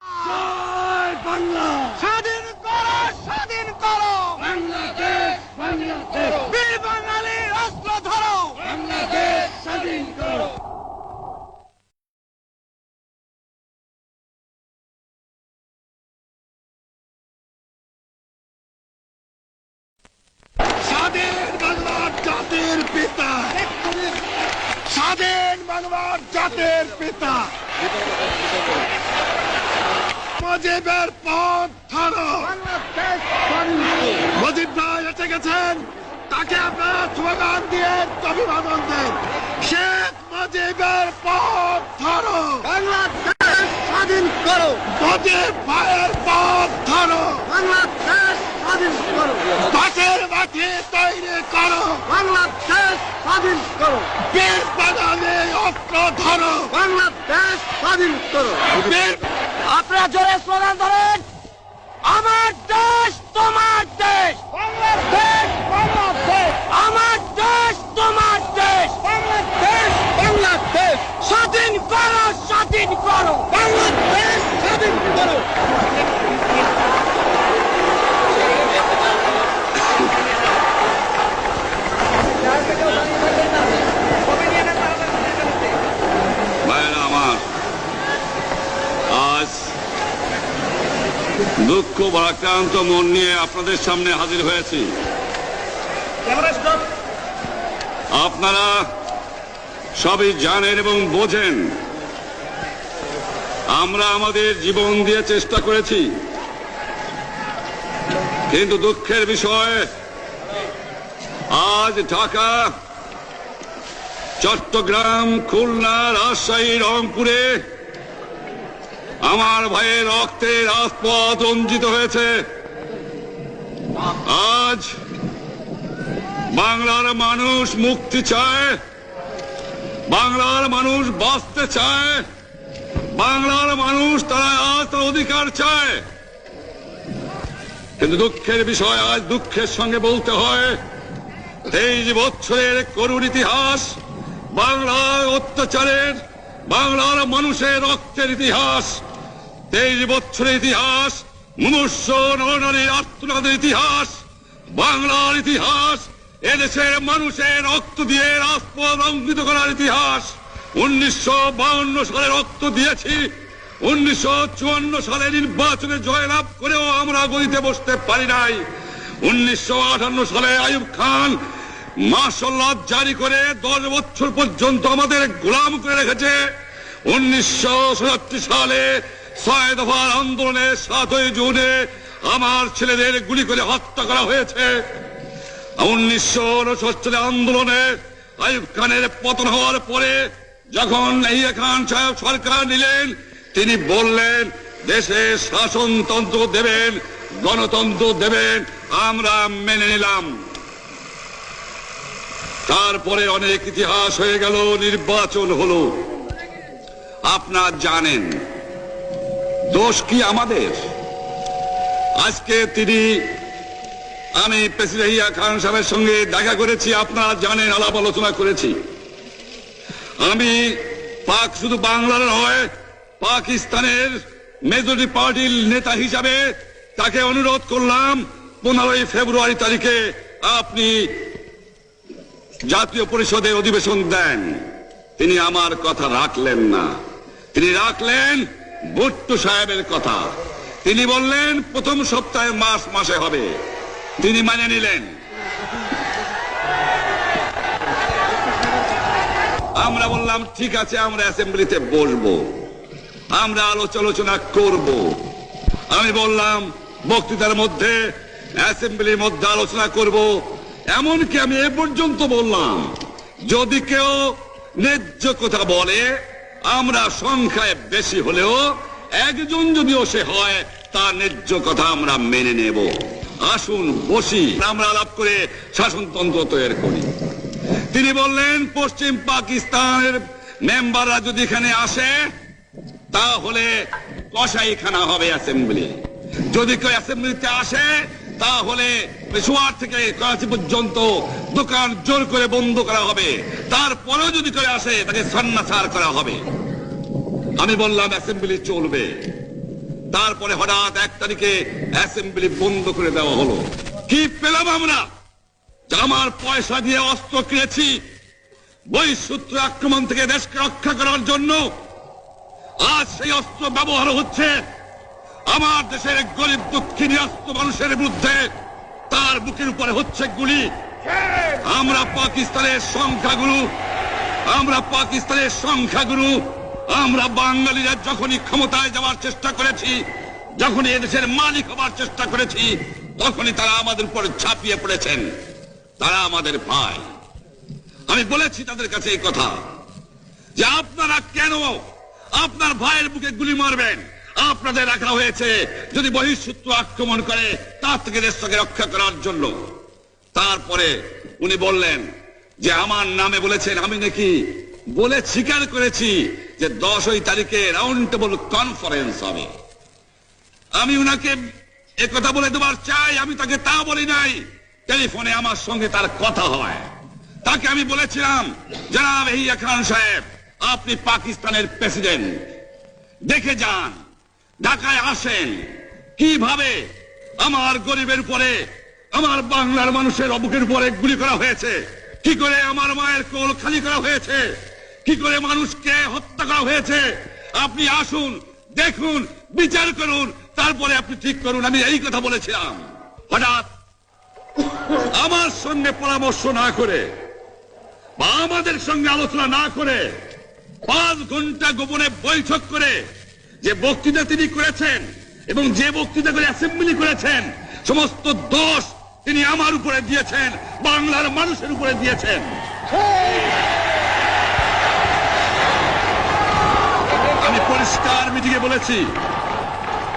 জয় বাংলা। স্বাধীন করো, স্বাধীন করো বাংলাদেশ, বাংলাদেশ, বীর বাঙালির অস্ত্র ধরো। বাংলাদেশ স্বাধীন করো। স্বাধীন বাংলার জাতির পিতা, স্বাধীন বাংলার জাতির পিতা মুজিবের পথ ধরো। মুজিব ভাই এসে গেছেন, তাকে আপনারা স্লোগান দিয়ে অভিবাদন দেন। শেখ মুজিবের পথ ধরো, বাংলাদেশ স্বাধীন করো, মুজিব ভাইয়ের পথ ধরো। বাংলাদেশ স্বাধীন করো, বাঁশের মাঠে তৈরি করো, বাংলাদেশ স্বাধীন করো, বীর বাঙালি অস্ত্র ধরো। বাংলাদেশ স্বাধীন করো। বীর আপনারা জোরে স্লোগান ধরেন, আমার দেশ তোমার দেশ, বাংলাদেশ বাংলাদেশ, আমার দেশ তোমার দেশ, বাংলাদেশ বাংলাদেশ, স্বাধীন করো, স্বাধীন করো, বাংলাদেশ স্বাধীন করো। ভাইয়েরা আমার, আজ দুঃখ ভারাক্রান্ত মন নিয়ে আপনাদের সামনে হাজির হয়েছি। আপনারা সবই জানেন এবং বোঝেন, আমরা আমাদের জীবন দিয়ে চেষ্টা করেছি, কিন্তু দুঃখের বিষয় আজ ঢাকা, চট্টগ্রাম, খুলনা, রাজশাহী, রংপুরে আমার ভাইয়ের রক্তে রাজপথ রঞ্জিত হয়েছে। আজ বাংলার মানুষ মুক্তি চায়, বাংলার মানুষ বাঁচতে চায়, বাংলার মানুষ তারা আজ তার অধিকার চায়। কিন্তু দুঃখের বিষয়, আজ দুঃখের সঙ্গে বলতে হয়, 23 বছরের করুণ ইতিহাস, বাংলার অত্যাচারের, বাংলার মানুষের রক্তের ইতিহাস, 23 বছরের ইতিহাস, মুমূর্ষ নরনারীর আর্তনাদের ইতিহাস, বাংলার ইতিহাস, এদেশের মানুষের রক্ত দিয়ে রাজপথ রঞ্জিত করার ইতিহাস। 1952 সালে রক্ত দিয়েছি, 1954 সালে নির্বাচনে জয়লাভ করেও আমরা গদিতে বসতে পারি নাই। 1958 সালে আইয়ুব খান মার্শাল ল জারি করে 10 বছর পর্যন্ত আমাদের গোলাম করে রেখেছে। 1967 সালে 6 দফার আন্দোলনে 7ই জুনে আমার ছেলেদের গুলি করে হত্যা করা হয়েছে। 1969 সালে আন্দোলনে আইয়ুব খানের পতন হওয়ার পরে যখন ইয়াহিয়া খান সাহেব সরকার নিলেন, তিনি বললেন দেশে শাসনতন্ত্র দেবেন, গণতন্ত্র দেবেন, আমরা মেনে নিলাম। তারপরে অনেক ইতিহাস হয়ে গেল, নির্বাচন হলো। আপনারা জানেন দোষ কি আমাদের? আজকে আমি প্রেসিডেন্ট ইয়াহিয়া খান সাহেবের সঙ্গে দেখা করেছি, আপনারা জানেন, আলাপ আলোচনা করেছি। আমি শুধু বাংলার নয়, পাকিস্তানের মেজরিটি পার্টির নেতা হিসাবে তাকে অনুরোধ করলাম 15 ফেব্রুয়ারি তারিখে আপনি জাতীয় পরিষদে অধিবেশন দেন। তিনি আমার কথা রাখলেন না, তিনি রাখলেন ভুট্টো সাহেবের কথা। তিনি বললেন প্রথম সপ্তাহে মাসে হবে, তিনি মানে নিলেন। আমরা বললাম ঠিক আছে, আমরা অ্যাসেম্বলিতে বসবো, আমরা আলোচনা করব। আমি বললাম বক্তৃতার মধ্যে, অ্যাসেম্বলির মধ্যে আলোচনা করব। এমনকি আমি এ পর্যন্ত বললাম, যদি কেউ ন্যায্য কথা বলে, আমরা সংখ্যায় বেশি হলেও একজন যদিও সে হয়, তার ন্যায্য কথা আমরা মেনে নেব। আসুন বসি, আমরা আলাপ করে শাসনতন্ত্র তৈরি করি। তিনি বললেন পশ্চিম পাকিস্তানের মেম্বাররা যদি এখানে আসে, তাহলে কসাইখানা হবে অ্যাসেম্বলি। যদি কেউ অ্যাসেম্বলিতে আসে, তাহলে পেশোয়ার থেকে করাচি পর্যন্ত দোকান জোর করে বন্ধ করা হবে। তারপরেও যদি কেউ আসে, তাকে সন্ন্যাসার করা হবে। আমি বললাম অ্যাসেম্বলি চলবে। তারপরে হঠাৎ 1 তারিখে অ্যাসেম্বলি বন্ধ করে দেওয়া হলো। কি পেলাম আমরা? যে আমার পয়সা দিয়ে অস্ত্র কিনেছি বহিঃশত্রু আক্রমণ থেকে দেশকে রক্ষা করার জন্য, আজ সেই অস্ত্র ব্যবহার হচ্ছে আমার দেশের গরিব দুঃখী নিরস্ত্র মানুষের বিরুদ্ধে। তার বুকের উপরে হচ্ছে গুলি। আমরা পাকিস্তানের সংখ্যাগুরু, আমরা বাঙালিরা যখনই ক্ষমতায় যাওয়ার চেষ্টা করেছি, যখনই এদেশের মালিক হবার চেষ্টা করেছি, তখনই তারা আমাদের উপর ঝাঁপিয়ে পড়েছেন। তারা আমাদের ভাই। আমি বলেছি তাদের কাছে এই কথা যে আপনারা কেন আপনার ভাইয়ের বুকে গুলি মারবেন? আপনাদের রাখা হয়েছে যদি বহিঃশত্রু আক্রমণ করে তার থেকে দেশটাকে রক্ষা করার জন্য। তারপরে উনি বললেন যে আমার নামে বলেছেন, আমি নাকি বলে স্বীকার করেছি যে 10 তারিখে রাউন্ড টেবল কনফারেন্স হবে। আমি উনাকে একথা বলে দেবার চাই, আমি তাকে তা বলি নাই। টেলিফোনে আমার সঙ্গে তার কথা হয়। তাকে আমি বলেছিলাম, জনাব ইয়াহিয়া খান সাহেব, আপনি পাকিস্তানের প্রেসিডেন্ট, দেখে যান, ঢাকায় আসেন কিভাবে আমার গরিবের উপরে, আমার বাংলার মানুষের বুকের উপরে গুলি করা হয়েছে, কি করে আমার মায়ের কোল খালি করা হয়েছে, কি করে মানুষকে হত্যা করা হয়েছে। আপনি আসুন, দেখুন, বিচার করুন, তারপরে আপনি ঠিক করুন। আমি এই কথা বলেছিলাম। হঠাৎ আমার সঙ্গে পরামর্শ না করে বা আমাদের সঙ্গে আলোচনা না করে 5 ঘন্টা গোপনে বৈঠক করে যে বক্তৃতা তিনি করেছেন এবং যে বক্তৃতা করে অ্যাসেম্বলি করেছেন, সমস্ত দোষ তিনি আমার উপরে দিয়েছেন, বাংলার মানুষের উপরে দিয়েছেন। আমি পরিষ্কার মিটিংয়ে বলেছি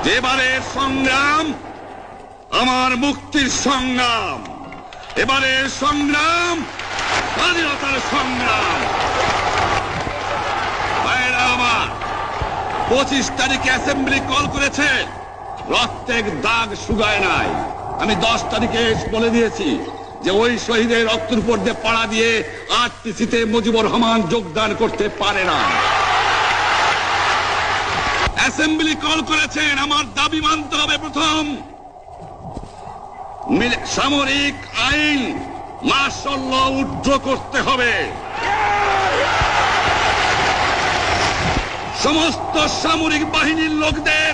যে এবারের সংগ্রাম আমার মুক্তির সংগ্রাম, এবারের সংগ্রাম স্বাধীনতার সংগ্রাম। ভাইরা আমার, 25 তারিখে অ্যাসেম্বলি কল করেছে, রক্তের দাগ শুকায় নাই। আমি 10 তারিখে বলে দিয়েছি যে ওই শহীদের রক্তের উপর দিয়ে পাড়া দিয়ে আরটিসিতে মুজিবুর রহমান যোগদান করতে পারে না। অ্যাসেম্বলি কল করেছেন, আমার দাবি মানতে হবে। প্রথম, সামরিক আইন মার্শাল ল উড্র করতে হবে। সমস্ত সামরিক বাহিনীর লোকদের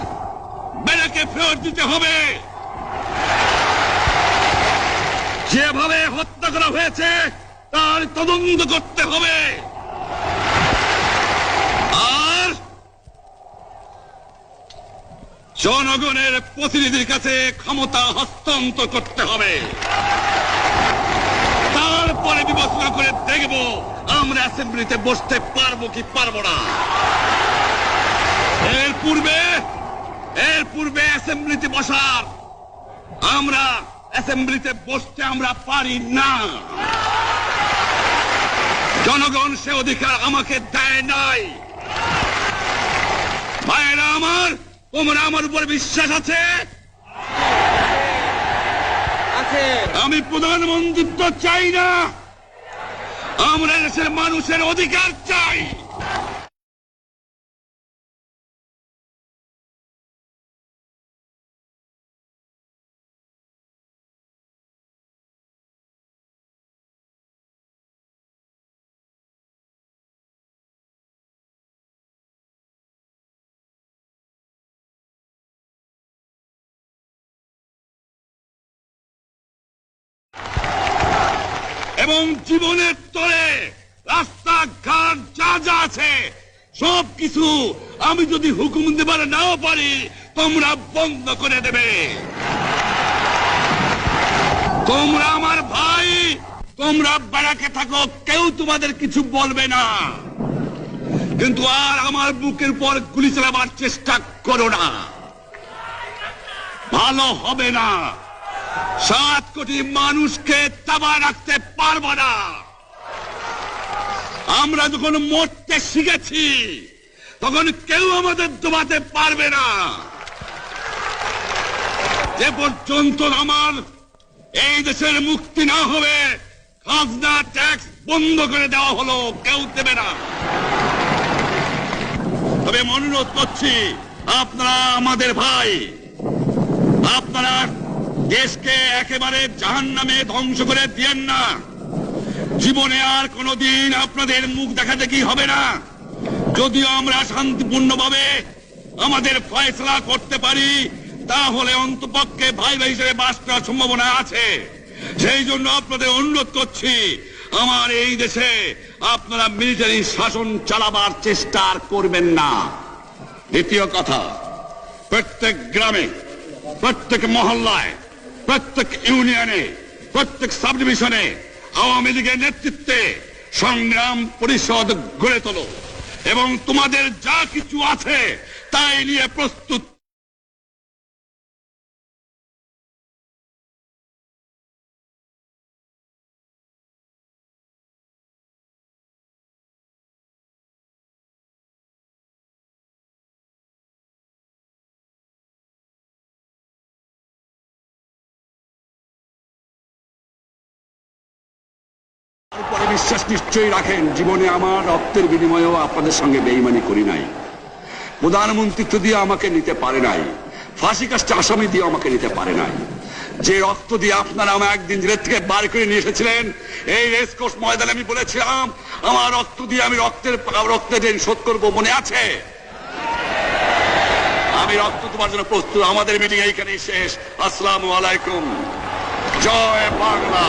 ব্যারাকে ফেরত দিতে হবে। যেভাবে হত্যা করা হয়েছে তার তদন্ত করতে হবে। আর জনগণের প্রতিনিধির কাছে ক্ষমতা হস্তান্তর করতে হবে। তারপরে বিবেচনা করে দেখব আমরা অ্যাসেম্বলিতে বসতে পারবো কি পারবো না। এর পূর্বে অ্যাসেম্বলিতে বসার, আমরা অ্যাসেম্বলিতে বসতে আমরা পারি না। জনগণ সে অধিকার আমাকে দেয় নাই। ভাইয়েরা আমার, তোমরা আমার উপর বিশ্বাস আছে? আমি প্রধানমন্ত্রিত্ব চাই না, আমরা দেশের মানুষের অধিকার চাই। এবং জীবনের তরে রাস্তাঘাট যা যা আছে সবকিছু আমি যদি হুকুম দেবার নাও পারি, তোমরা বন্ধ করে দেবে। তোমরা আমার ভাই, তোমরা ব্যারাকে থাকো, কেউ তোমাদের কিছু বলবে না। কিন্তু আর আমার বুকের উপর গুলি চালাবার চেষ্টা করো না, ভালো হবে না। 7 কোটি মানুষকে চাপা রাখতে পারবো না। আমরা যখন মরতে শিখেছি তখন কেউ আমাদের দবাতে পারবে না। যে পর্যন্ত আমার এই দেশের মুক্তি না হবে, খাজনা ট্যাক্স বন্ধ করে দেওয়া হলো, কেউ দেবে না। তবে অনুরোধ করছি, আপনারা আমাদের ভাই। আপনারা দেশকে একেবারে জাহান্নামে ধ্বংস করে দিয়েন না। জীবনে আর কোনোদিন আপনাদের মুখ দেখা দেখি হবে না। যদিও আমরা শান্তিপূর্ণভাবে আমাদের ফয়সলা করতে পারি, তাহলে অন্তপক্ষে ভাই ভাই হিসেবে বাস করার সম্ভাবনা আছে। সেই জন্য আপনাদের অনুরোধ করছি, আমার এই দেশে আপনারা মিলিটারি শাসন চালাবার চেষ্টা আর করবেন না। দ্বিতীয় কথা, প্রত্যেক গ্রামে, প্রত্যেক মহল্লায়, প্রত্যেক ইউনিয়নে, প্রত্যেক সাব ডিভিশনে আওয়ামী লীগের নেতৃত্বে সংগ্রাম পরিষদ গড়ে তোলো এবং তোমাদের যা কিছু আছে তাই নিয়ে প্রস্তুত। তারপরে বিশ্বাস নিশ্চয়ই রাখেন, জীবনে আমার রক্তের বিনিময়েও আপনাদের সঙ্গে বেইমানি করি নাই। প্রধানমন্ত্রিত্ব দিয়ে আমাকে নিতে পারে নাই, ফাঁসি কাস্টে আসামি দিয়ে আমাকে নিতে পারে নাই। যে রক্ত দিয়ে আপনারা আমাকে একদিন জেলের থেকে বার করে নিয়ে এসেছিলেন, এই রেসকোর্স ময়দানে আমি বলেছিলাম আমার রক্ত দিয়ে আমি রক্তের ঋণ শোধ করবো, মনে আছে? আমি রক্ত তোমার জন্য প্রস্তুত। আমাদের মিটিং এইখানেই শেষ। আসসালামু আলাইকুম। জয় বাংলা।